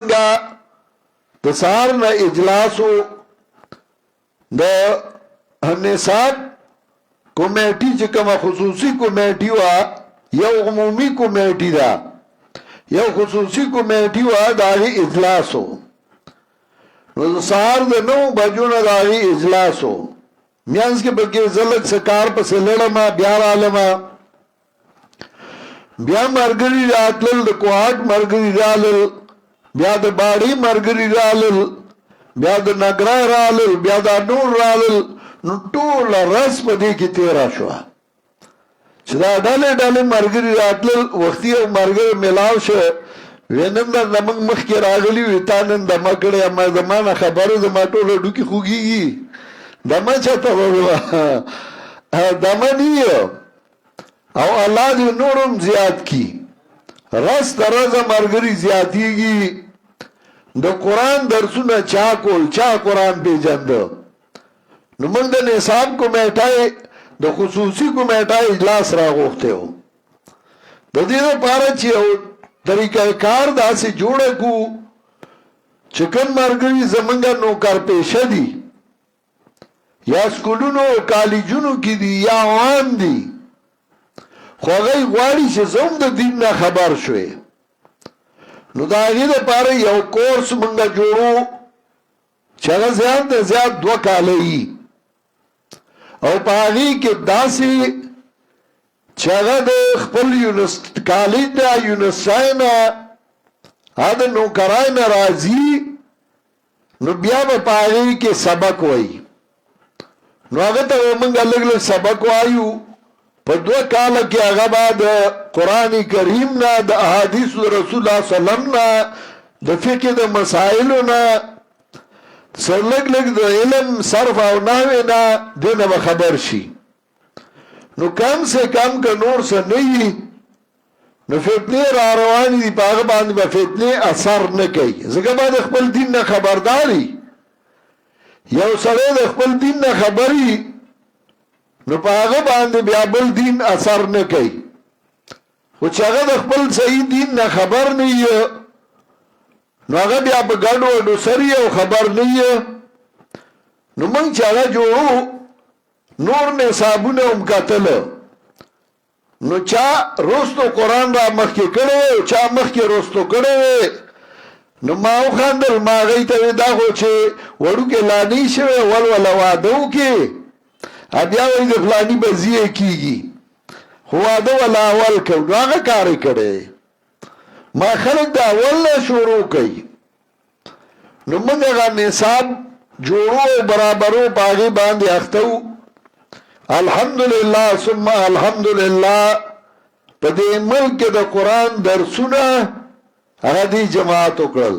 د سهار نه اجلاسو د نصاب کمیټي چې کومه خصوصي کمیټي وه یو عمومي کمیټي ده یو خصوصي کمیټي وه د هغې اجلاس و نو د سهار د 9 بجو نه د هغې اجلاس و میانځ کې پکې زه لږ څه کار پسې لړمه بیا رالمه بیا ملګري راتلل د کوهاټ ملګري رالل بیا د باړې ملګري رالل بیا د نګرای رالل بیا د نور رالل نو ټوله ورځ په دې کې تېره شوه چې دا ډلې ډلې ملګري راتلل وختي یو ملګری میلاو شو وی نن زموږ مخکې راغلي وي تا نن دمه کړې اما زما نه خبره زما ټوله ډوکې خوږېږي دمه چاته وویله دمه نه او الله دې نور هم زیات کړي رس تر ورځه ملګري زیاتېږي د قرآن درسونه چا کول چا قرآن پیژنده نو موږ د نصاب کمیټه د خصوصي کمیټه اجلاس راغوښتی و د دې لپاره چې یو طریقه کار داسې جوړه کړو چې کوم ملګري زموږ نوکرپېشه دي یا سکولونو کالجونو کې دي یا عوام دي خو هغوی غواړي چې زه هم د دین نه خبر شوې نو د هغې دپاره یو کورس موږ جوړو چې هغه زیات نه زیات 2 کاله وي او په هغې کې داسې چې هغه د خپل کالج نه یونیورسټۍ نه هغه د نوکرای نه راځي نو بیا به په هغې کې سبق وایي نو هغه ته به موږ لږ لږ سبق وایو په 2 کاله کې هغه به د قرآن کریم نه د احادیث رسول الله صلی الله علیه وسلم نه د فقه د مسایلو نه سر لږ لږ د علم صرف او نحوې نه دې نه به خبر شي نو کم سے کم که نور څه نه وي نو فتنې را روانې دي په هغه باندې به فتنې اثر نه کوي ځکه به د خپل دین نه خبرداري یو سړی د خپل دین نه خبر وي نو په هغه باندې بیا بل دین اثر نه کوي خو چې هغه د خپل صحیح دین نه خبر نه وي نو هغه بیا په ګډو وډو سر او خبر نه وي نو موږ چې هغه جوړو نور نصابونه هم کتله نو چا رستو قرآن را مخکې کړی چا مخکې رستو کړی نو ما وخندل ما هغوی ته وې دا خو چې وړوکې لانې شوی ولوله واده وکړې بیا وایي د فلاني به زیه کېږي خو واده ولا اول کوو نو هغه کار یې کړی ما خلک د اول نه شروع کوي نو موږ هغه نصاب جوړو برابرو په هغې باندې اخته وو الحمدلله ثم الحمدلله په دې ملک کې د قرآن درسونه هغه دې جماعت وکړل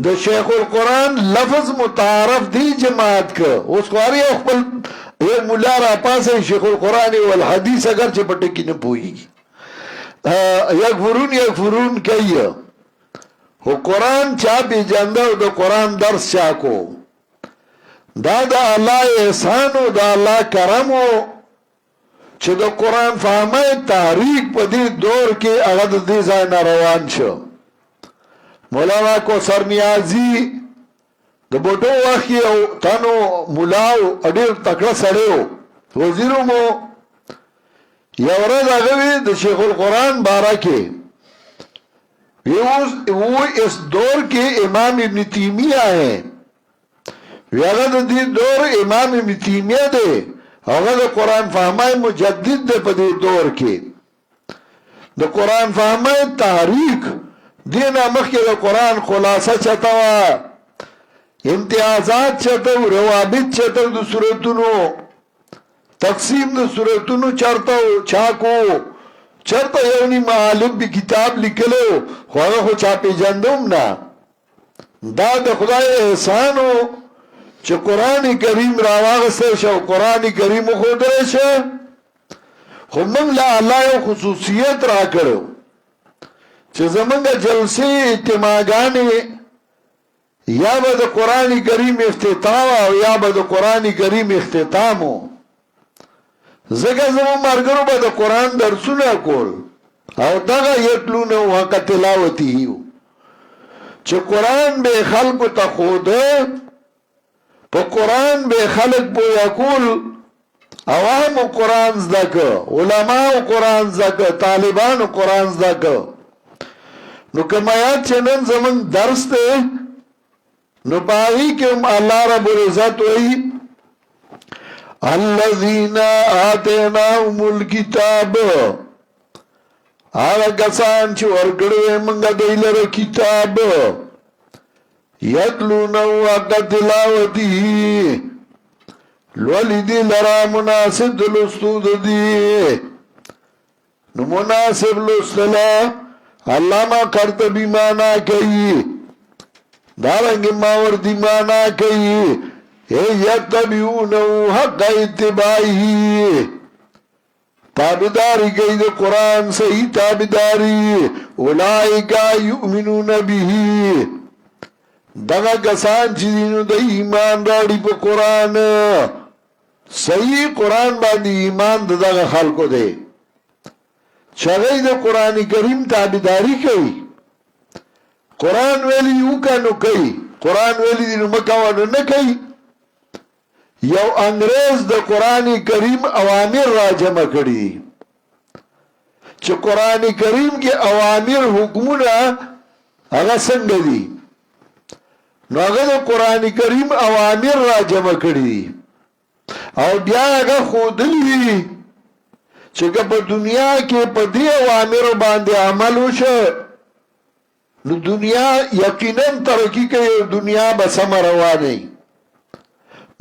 د شیخ القرآن لفظ متعارف دی جماعت که اوس خو هر یو خپل یو ملا را پاسه شیخ القرآن والحدیث اگر چې په ټکي نه پوهېږي یکفرون کوي خو قرآن چا پېژنده او د قرآن درس چا کو دا د الله احسان او د الله کرم و چې د قرآن فهمه تحریک په دې دور کې هغه د دې ځای نه روان شو مولانا کوثر نیازي د بوټو وخت کې یو تنو ملاو ډېر تکړه سړی و وزیر مو یو ورځ هغه وی د شیخ القرآن باره کې وہ اس دور کے امام ابن تیمیہ ہیں هغه د دې دور امام ابن تیمیہ دی هغه د قرآن فهمه مجدد دی په دې دور کې د قرآن فهمه تحریک دینا مخی دا قرآن خلاصه چتا و امتیازات چتا و روابط چتا و دا صورتونو تقسیم دا صورتونو چرتا و چاکو چرتا یونی معالم بی کتاب لکلو خواهی خو چاپی جندم نا دا دا خدای احسانو چه قرآن کریم راواغسته شو قرآن کریم خود رشه خو منگ لا اللہ یو خصوصیت را کرو چې زمونږ جلسې اجتماعګانې یا به د قرآن کریم افتتاح او یا به د قرآن کریم اختتام و ځکه زموږ ملګرو به د قرآن درسونه کول او دغه یتلونه حق تلاوته چې قرآن به خلق ته خوده په قرآن به خلق پویا کول عوام قرآن زده علماء قرآن زده طالبان قرآن زده نو کمایات چې نن زمون درس ده نو باغی کم اللہ رب العزت وی الذین آتیناهم الکتاب آغا کسان چه ورکڑوے منگا دیلر کتاب یتلونو اقا تلاوتی لولی دی لرا مناسب دلستود دی نو مناسب لستلا علامہ قرطبی مانا کئی دارنگی ماوردی مانا کئی یتبعونو حق اتباعی تابداری کئی دے قرآن صحیح تابداری اولائکا یؤمنون بیہی دغا کسان چی دینو دا ایمان راڑی پا قرآن صحیح قرآن باندی ایمان دا دغا خلقو دے چگئی دا قرآن کریم تابداری کئی قرآن ویلی یو کنو کئی قرآن ویلی دینو مکوانو نکئی یو انگریز د قرآن کریم اوامر را جمع کړي چې قرآن کریم کې اوامر حکمونه هغه څنګه دي نو هغه د قرآن کریم اوامر را جمع کړي او بیا هغه خودلی چې په دنیا کې په دې اوامر باندې عمل وشي نو دنیا یقینا ترقی کوي دنیا به سم روانه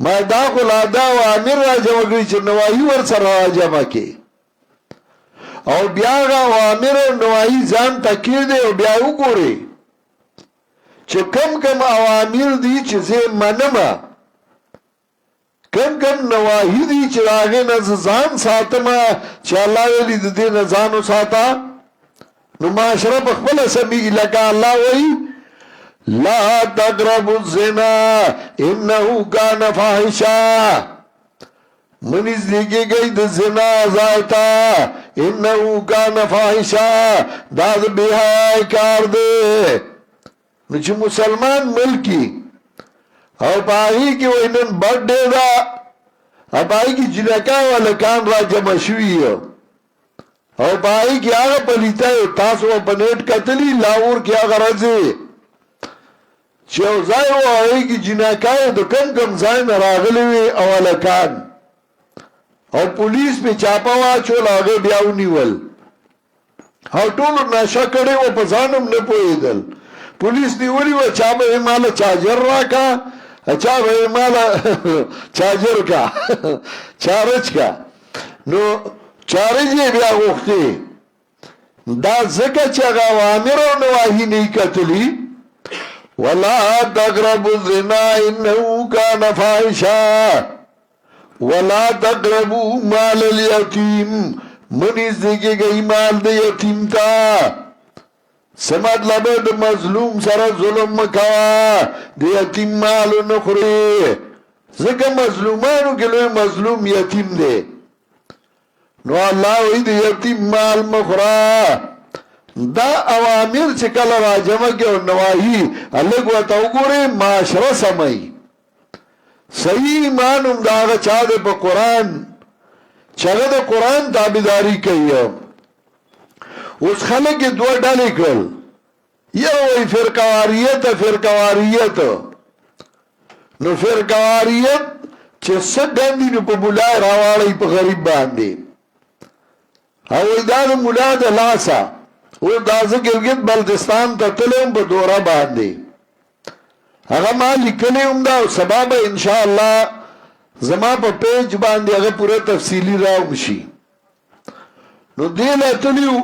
ما دا خلادا و امیر را جمع کری چه نواهی ور سر را جمع که او بیا گا و امیر و نواهی زان تکیر ده و بیا او گوره چه کم کم اوامیر دی چه زی منم کم کم نواهی دی چه آگه نزان ساتم چه اللہ ویلی دی نزانو ساتا نو معاشره بخبل سمیگی لکا اللہ وی لا تقربوا الزنا انه كان فاحشا منیز لیگی گئی دا زنا ذاتا انه كان فاحشا داد بیہائی کار دے نوچه مسلمان ملکی او پاہی کی وینن بڑھ دے دا او پاہی کی جلکا والا کان را جمع شوی او پاہی کی آغا پلیتا ہے تاسو پنیٹ کتلی لاور کی آغا رزے چیو زای و آئی کی جناکای دو کم کم زای نراغلوی اولکان او پولیس پی چاپا واچول آگے بیاو نیول او طولو ناشا کڑے و پزانم نپوئی دل پولیس نیولی و چاپا مالا چاجر را کا چاپا مالا چاجر کا چارج کا نو چارجی بیا گوختی دا زکا چاگا وامر و نواہی نہیں کتلی ولا تقربوا الزنا انه كان فاحشا ولا تقربوا مال اليتيم منیز دیگه گئی مال دی یتیم تا سمت لبه د مظلوم سره ظلم مکوا دی یتیم مالو نخوری زکه مظلومانو کلوی مظلوم یتیم دی نو اللہ وی دی یتیم مال مخورا دا اوامر چې کله راجمه کې او نواهی الګ وته وګوري معاشره سمای صحیح ایمان هم دا چا د په قران چغه د قران تابعداري کوي اوس خلک دوه ډلې کړل یو وی فرقواریت نو فرقواریت چې څنګه نو په بولای راوړی په غریب باندې او دا د مولا د لاسه او دازه گلگت بلدستان تا تلیم با دورا باندی اگا ما لکلیم دا سبابا انشاءاللہ زما پا پیج باندی اگا پورا تفصیلی راو مشی نو دیل اتلیو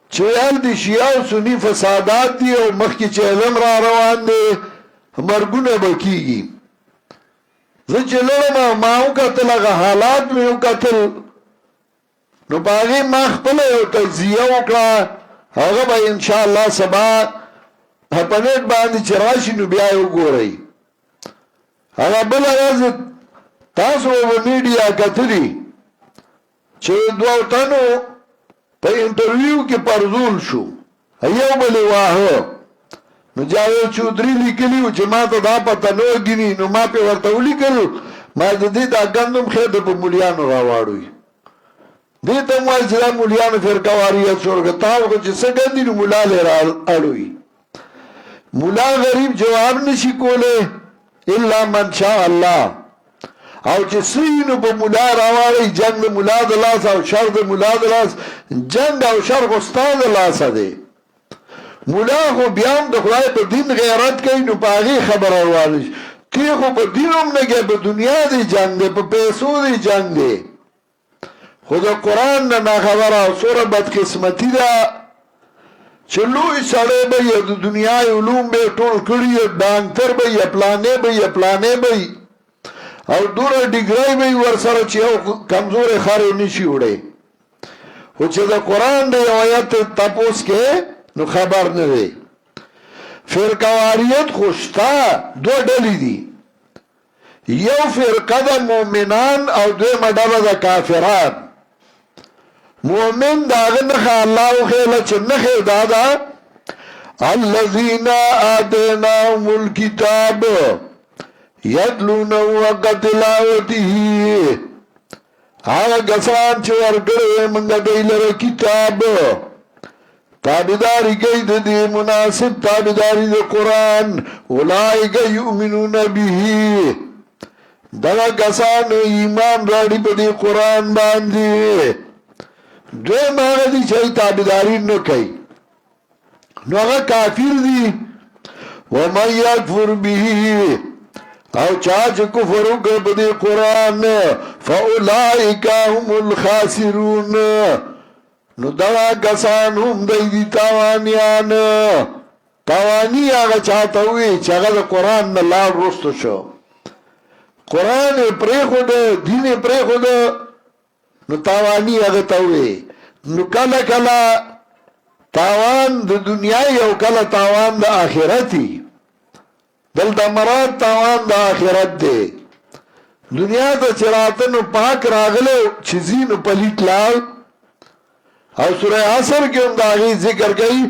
چویال دی شیعہ و سنی فسادات دی او مخی چه علم را روان دی مرگون بکی گی زن چه لرما ماو قتل اگا حالات میں قتل نو باغی مخ پله یو تجزیه وکړه هغه به انشاءالله سبا په نیټ باندې چې راشي نو بیا یې وګورئ هغه بله ورځ تاسو به میډیا کتلي چې دوه تنو په انټرویو کې پرزول شو یو بل واهه نو جاوید چودري لیکلی و چې ما ته دا پته نه وګیني نو ما پې ورته ولیکل ما د دې دا ګندم خیر د په مولیانو راواړوي دې ته وایي چې دا مولیانو فرقه واریت شروع کړه تا وکړه چې څه ګندي نو ملا لې رااړوي ملا غریب جواب نشي کولی الا من شاء الله او چې سینو په مولا راواړي جنگ د مولا د لاس او شر د مولا د لاس جنگ او شر خو ستا د لاسه دی مولا خو بیا هم د خدای په دین غیرت کوي نو په هغې خبره روانه شي تی خو په دین هم نه کوي په دنیا دی جنگ دی په پیسو دی جنگ دی خو د قرآن نه ناخبره او څومره بدقسمتي ده چې لوی سړی به یې د دنیا علوم به یې ټول کړي ډاکټر به یې پلانې به یې پلانې به یې او دوره ډیګرۍ به یې ورسره چې یو کمزورې خر یې نشي وړی خو چې د قرآن د یو آیت تپوس کې نو خبر نه دی فرقه واریت خو شته دوه ډلې دي یو فرقه د مؤمنان او دویمه ډله د کافران مؤمن دا هغه نښه الله وښیله چې نښې دا ده الذین آتیناهم الکتاب یتلونه حق تلاوته هغه کسان چې ورکړی موږ دوی لره کتاب تابعداري کوي د دې مناسب تابعداري د قرآن اولئک یؤمنون به دغه کسان ایمان راړي په دې قرآن باندې دویم هغه دي چې تابعداري نه کوي نو هغه کافر دي ومن یکفر به او چا چې کفر وکړي په دې قرآن فاولئک هم الخاسرون نو دغه کسان هم دی تاوانیان تاوانی هغه چاته وي چې هغه د قرآن نه لاړ وروسته شو قرآن یې پرېښوده دین یې پرېښوده نو تاوانی هغه ته وي نو کله کله تاوان د دنیا او کله تاوان د آخرتي دلته مراد تاوان د آخرت دی دنیا ته چې راته نو پاک راغلی چې ځي نو پلیت لاړ او سورہ عصر کې هم د هغې ذکر کوي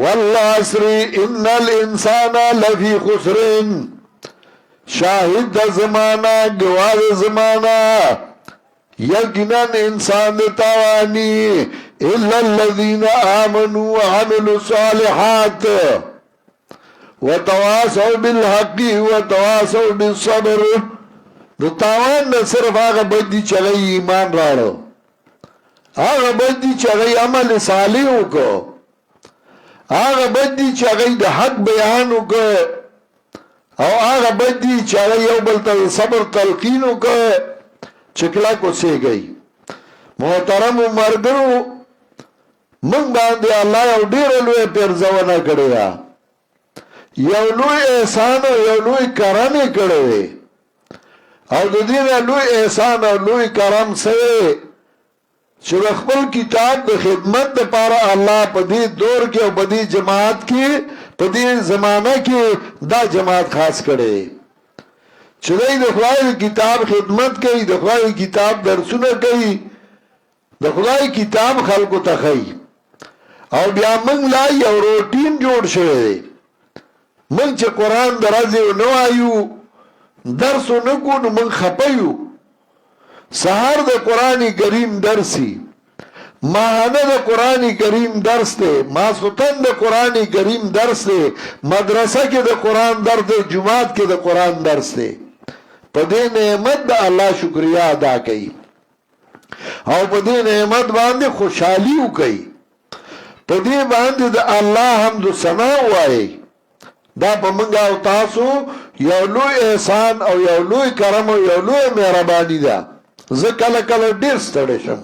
والعصر ان الانسان لفی خسر شاهد د زمانہ گواه د زمانہ یقینا انسان د تاوانی الا الذين آمنوا وعملوا الصالحات وتواصوا بالحق وتواصوا بالصبر نو تاوان نه صرف هغه بدي چې ایمان راړو هغه بدي چې هغه عمل صالح وکړو هغه بدي چې هغه د حق بیان وکړو او هغه بدي چې هغه یو بل ته صبر تلقین وکړو چې کله کوسېږي محترم مرګرو موږ باندې الله یو ډېر لوی پیرزونه کړی ده یو لوی احسان او یو لوی کرم یې کړی او د دې نه لوی احسان او لوی کرم سره چې خپل کتاب د خدمت لپاره الله په دې دور کې او په دې جماعت کې په دې زمانہ کې دا جماعت خاص کړي چې د خدای کتاب خدمت کوي د خدای کتاب درسونه کوي د خدای کتاب خلکو ته ښيي او بیا موږ لا یو روټین جوړ شوی دی موږ چې قرآن درځو نو وایو درس نه کو نو موږ خپایو سهار د قرآن کریم درسي ماهانه د قرآن کریم درس دی ماسختن د قرآن کریم درس دی مدرسه کې د قرآن درس دی جماعت کې د قرآن درس دی په دې نعمت د الله شکریا ادا کړئ او په دې نعمت باندې خوشحالي وکړئ په دې باندې د الله حمد و ثنا وایي دا په موږ او تاسو یو لوی احسان او یو لوی کرم او یو لوی مهرباني ده زه کله کله ډېر ستړی شم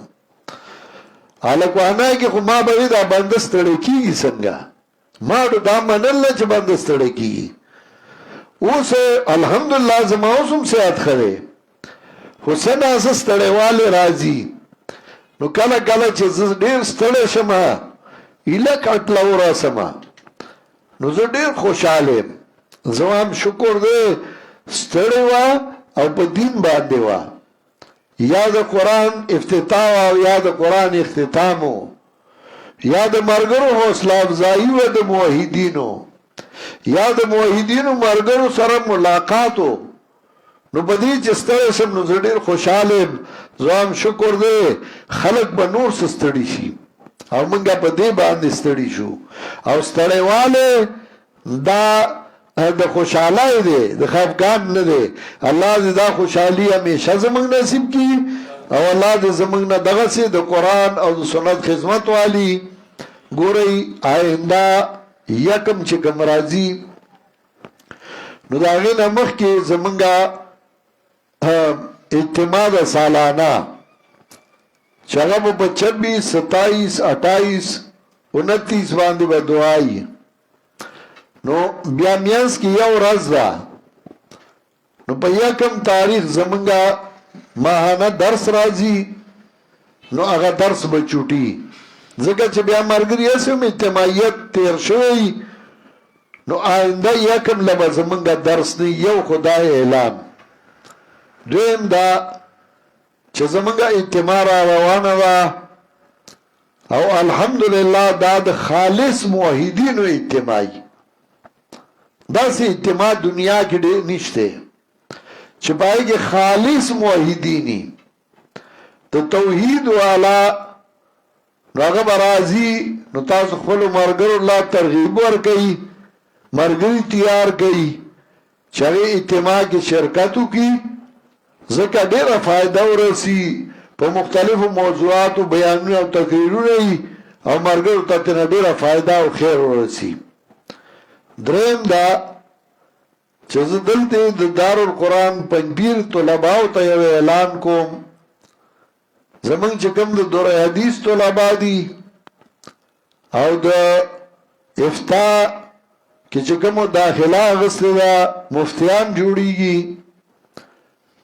هلکوانه کې خو ما به دا بنده ستړی کېږي څنګه ما دا منل نه چې بنده ستړی کېږي اوس الحمدلله زما اوس هم صحت ښه دی خو څه ناڅه ستړیوالی راځي نو کله کله چې زه ډېر ستړی شم ایله کټله ورسمه نو زه ډېر خوشحاله یم زما هم شکر دی ستړی وه او په دین باندې وه یا د قرآن افتتاح او یا د قرآن اختتامو یا د مرګرو حوصله افزایي و د موحدینو یا د موحدینو ملګرو سره ملاقاتو نو په دې چې ستړی شم نو زه ډېر خوشحاله یم زما شکر دی خلک به نور څه ستړي شي او موږ په دې باندې ستړي شو او ستړیوالی دا د خوشحالی دی د خفګان نه دی الله دې دا خوشحالي همیشه زموږ نصیب کړي او الله دې زموږ نه دغسې د قرآن او د سنت خدمت والی ګورئ آینده یکم چې کوم راځي نو د هغې نه مخکې زموږ اجتماع د سالانه چې هغه به په 26 27 28 29 باندې به دعایي نو بیا میانس کې یو ورځ ده نو په یکم تاریخ زموږ ماهانه درس راځي نو هغه درس به چوټي ځکه چې بیا ملګري هسې هم اجتماعیت تېر شوی نو آینده یکم له به زموږ درس نه یو خدای اعلان دویم دا چې زموږ اجتماع را روانه ده او الحمدلله دا د خالص موحدینو اجتماعي داسې اجتماع دنیا کې ډېر نشته چې په هغې کې خالص موحدیني د توحید والا نو هغه به راځي نو تاسو خپلو ملګرو لا ترغیب ورکوئ ملګري تیار کوي چې هغې اجتماع کې شرکت وکړي ځکه ډېره فایده ورسي په مختلفو موضوعاتو بیانونه او تقریرونه وي او ملګرو ته ترې ډېره فایده او خیر ورسي دریم دا چې زه دلته د دارالقرآن پنځپیر طلباو ته یو اعلان کوم زمونږ چې کوم د دور حدیث طلبا دي او د افتا کې چې کومو داخله اخیستې ده مفتیان جوړیږي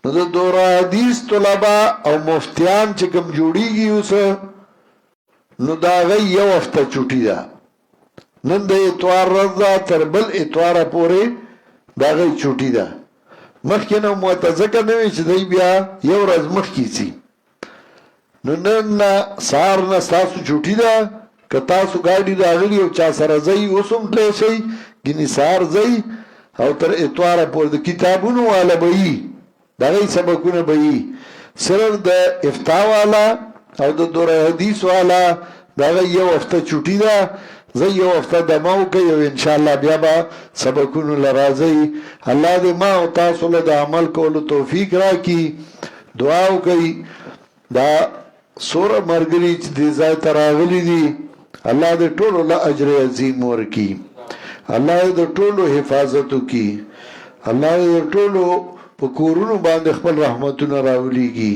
نو د دور حدیث طلبا او مفتیان چې کوم جوړیږي اوس نو د هغه یو هفته چوټي ده نن د اتوار ورځ ده تر بل اتواره پورې د هغه چوټي ده مخکې نه موته ځکه نه وي چې دی بیا یو ورځ مخکې ځي نو نن سهار نه ستاسو چوټي ده که تاسو ګاډي راغلي او چا سره ځئ اوس هم تللی شئ ګینې سهار ځئ او تر اتواره پورې د کتابونو والا به وي د هغې سبقونه به وي صرف د افتا والا او د دور حدیث والا د هغه یو هفته چوټي ده زه یو هفته دمه وکړئ او انشاءالله بیا به سبقونو له راځئ الله دې ما او تاسو له د عمل کولو توفیق راکړي دعا وکړئ دا څومره ملګري چې دې ځای ته راغلي دي الله دې ټولو له اجر عظیم ورکړي الله دې د ټولو حفاظت وکړي الله دې د ټولو په کورونو باندې خپل رحمتونه راولیږي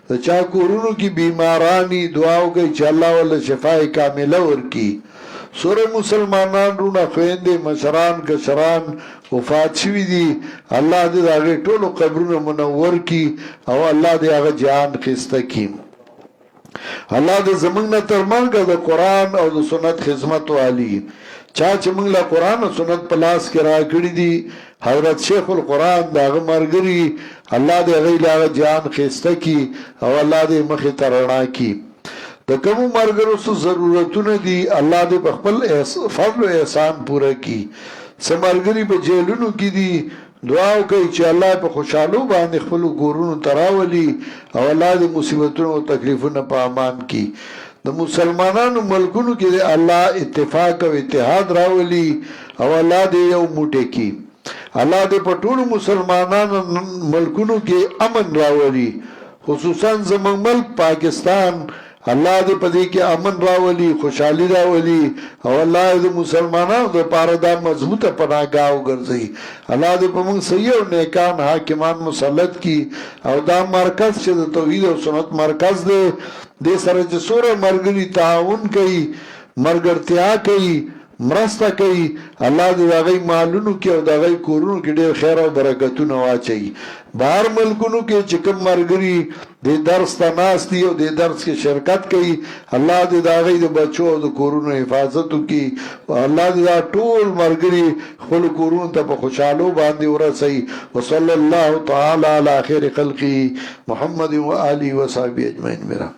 د چا کورونو کې بیمارانی دعا وکړئ چې الله ول شفای کامله ورکړي سوره مسلمانان رونه خويندې مشران کشران وفات شوي دي الله دې د هغې ټولو قبرونه منور کړي او الله دې هغه جهان ښایسته کړي الله دې زموږ نه تر مرګه د قرآن او د سنت خدمت والی چا چې موږ له قرآن او سنت په لاس کې راکړي دي حضرت شیخ القرآن د هغه ملګري الله دې هغې له هغه جهان ښایسته کړي او الله دې مخې ته رڼا کړي د کومو ملګرو څه ضرورتونه دي الله دې په خپل فضل او احسان پوره کړي څه ملګري په جیلونو کې دي دعا وکړئ چې الله په خوشحالو باندې خپلو کورونو ته راولي او الله دې مصیبتونو او تکلیفونه په امان کړي د مسلمانانو ملکونو کې دې الله اتفاق او اتحاد راولي او الله دې یو موټی کړي الله دې په ټولو مسلمانانو ملکونو کې امن راولي خصوصا زموږ ملک پاکستان الله دې په دې کې امن راولي خوشحالي راولي او الله دې مسلمانانو دپاره دا مضبوطه پناهګاه وګرځوي الله دې په موږ صحیح او نیکان حاکمان مسلط کړي او دا مرکز چې د توحید او سنت مرکز دی دې سره چې څومره ملګري تعاون کوي ملګرتیا کوي مرسته کوي الله دې د هغوی مالونو کې او د هغوی کورونو کې ډېر خیر او برکتونه واچوي بهر ملکونو کې چې کوم ملګري دې درس ته ناست دي او دې درس کې شرکت کوي الله دې د هغوی د بچو او د کورونو حفاظت وکړي الله دې دا ټول ملګري خپلو کورونو ته په خوشحالو باندې ورسوي وصلی الله تعالی علی خیر خلقه محمد و آله و صحبه اجمعین میرا